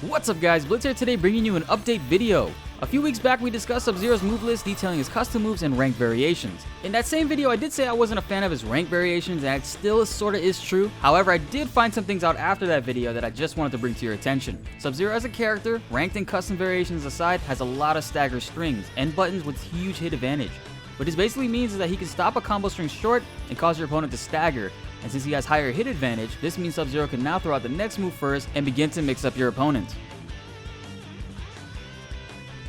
What's up guys, BltzZ here today bringing you an update video. A few weeks back we discussed Subzero's move list detailing his custom moves and rank variations. In that same video I did say I wasn't a fan of his rank variations, and it still sorta is true. However, I did find some things out after that video that I just wanted to bring to your attention. Subzero as a character, ranked and custom variations aside, has a lot of stagger strings and buttons with huge hit advantage. What this basically means is that he can stop a combo string short and cause your opponent to stagger. And since he has higher hit advantage, this means Subzero can now throw out the next move first and begin to mix up your opponent.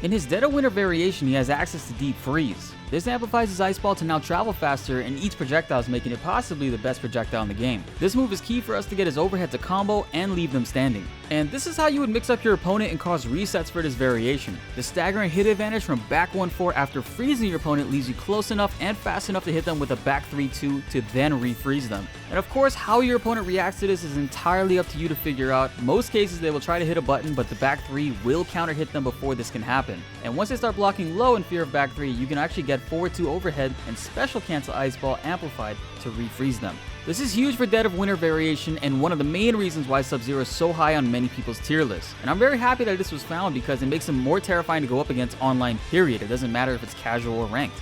In his Dead of Winter variation, he has access to Deep Freeze. This amplifies his Ice Ball to now travel faster and eats projectiles, making it possibly the best projectile in the game. This move is key for us to get his overhead to combo and leave them standing. And this is how you would mix up your opponent and cause resets for this variation. The staggering hit advantage from back 1-4 after freezing your opponent leaves you close enough and fast enough to hit them with a back 3-2 to then refreeze them. And of course, how your opponent reacts to this is entirely up to you to figure out. Most cases they will try to hit a button, but the back 3 will counter hit them before this can happen. And once they start blocking low in fear of back 3, you can actually get forward 2 overhead and special cancel Ice Ball amplified to refreeze them. This is huge for Dead of Winter variation and one of the main reasons why Subzero is so high on many people's tier lists. And I'm very happy that this was found because it makes him more terrifying to go up against online, period. It doesn't matter if it's casual or ranked.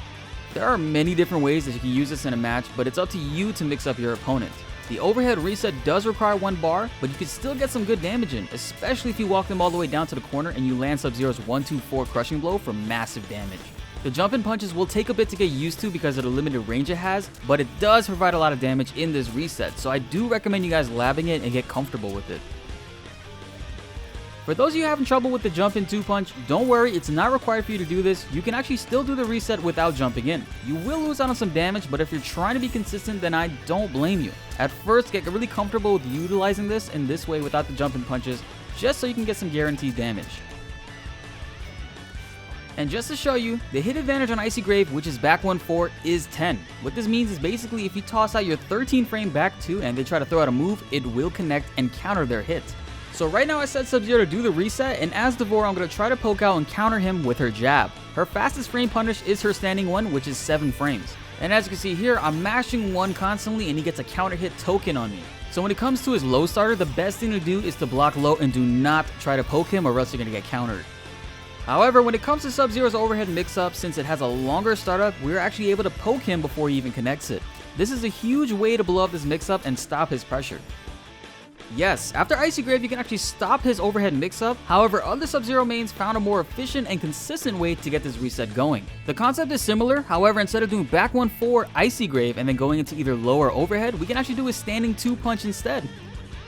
There are many different ways that you can use this in a match, but it's up to you to mix up your opponent. The overhead reset does require 1 bar, but you can still get some good damage in, especially if you walk them all the way down to the corner and you land Subzero's 1-2-4 crushing blow for massive damage. The jump-in punches will take a bit to get used to because of the limited range it has, but it does provide a lot of damage in this reset, so I do recommend you guys labbing it and get comfortable with it. For those of you having trouble with the jump-in 2-punch, don't worry, it's not required for you to do this. You can actually still do the reset without jumping in. You will lose out on some damage, but if you're trying to be consistent, then I don't blame you. At first, get really comfortable with utilizing this in this way without the jump-in punches, just so you can get some guaranteed damage. And just to show you, the hit advantage on Icy Grave, which is back 1-4, is 10. What this means is basically if you toss out your 13 frame back 2 and they try to throw out a move, it will connect and counter their hit. So right now I set Subzero to do the reset, and as Devora I'm going to try to poke out and counter him with her jab. Her fastest frame punish is her standing one, which is 7 frames. And as you can see here, I'm mashing 1 constantly and he gets a counter hit token on me. So when it comes to his low starter, the best thing to do is to block low and do not try to poke him or else you're going to get countered. However, when it comes to Subzero's overhead mix-up, since it has a longer startup, we're actually able to poke him before he even connects it. This is a huge way to blow up this mix-up and stop his pressure. Yes, after Icy Grave you can actually stop his overhead mix-up, however other Subzero mains found a more efficient and consistent way to get this reset going. The concept is similar, however instead of doing back 1-4 Icy Grave and then going into either low or overhead, we can actually do a standing 2 punch instead.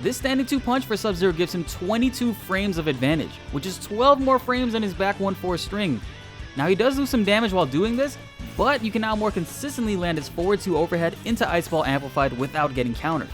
This standing 2 punch for Subzero gives him 22 frames of advantage, which is 12 more frames than his back 1-4 string. Now he does lose some damage while doing this, but you can now more consistently land his forward 2 overhead into Ice Ball amplified without getting countered.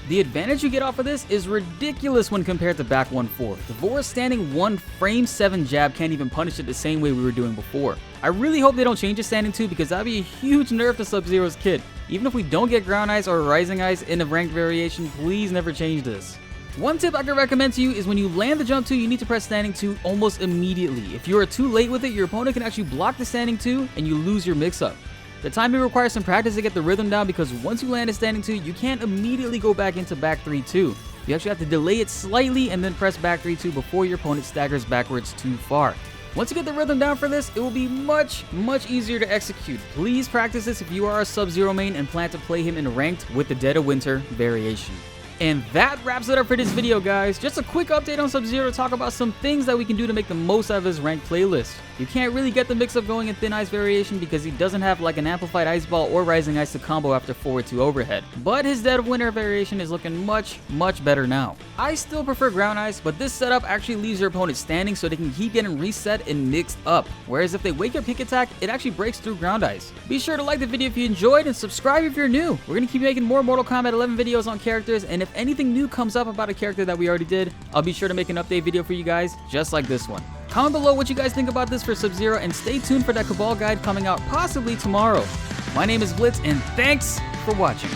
The advantage you get off of this is ridiculous when compared to back 1-4. Devora's standing 1 frame 7 jab can't even punish it the same way we were doing before. I really hope they don't change his standing 2 because that'd be a huge nerf to Subzero's kit. Even if we don't get Ground Ice or Rising Ice in a ranked variation, please never change this. One tip I can recommend to you is when you land the jump 2, you need to press standing 2 almost immediately. If you are too late with it, your opponent can actually block the standing 2 and you lose your mix-up. The timing requires some practice to get the rhythm down because once you land a standing 2, you can't immediately go back into back 3-2. You actually have to delay it slightly and then press back 3-2 before your opponent staggers backwards too far. Once you get the rhythm down for this, it will be much easier to execute. Please practice this if you are a Subzero main and plan to play him in ranked with the Dead of Winter variation. And that wraps it up for this video, guys. Just a quick update on Subzero to talk about some things that we can do to make the most out of his ranked playlist. You can't really get the mix-up going in Thin Ice variation because he doesn't have like an amplified Ice Ball or Rising Ice to combo after forward 2 overhead. But his Dead of Winter variation is looking much better now. I still prefer Ground Ice, but this setup actually leaves your opponent standing so they can keep getting reset and mixed up. Whereas if they wake up Kick Attack, it actually breaks through Ground Ice. Be sure to like the video if you enjoyed and subscribe if you're new. We're going to keep making more Mortal Kombat 11 videos on characters, and if anything new comes up about a character that we already did, I'll be sure to make an update video for you guys just like this one. Comment below what you guys think about this for Subzero and stay tuned for that Cabal guide coming out possibly tomorrow. My name is BltzZ and thanks for watching.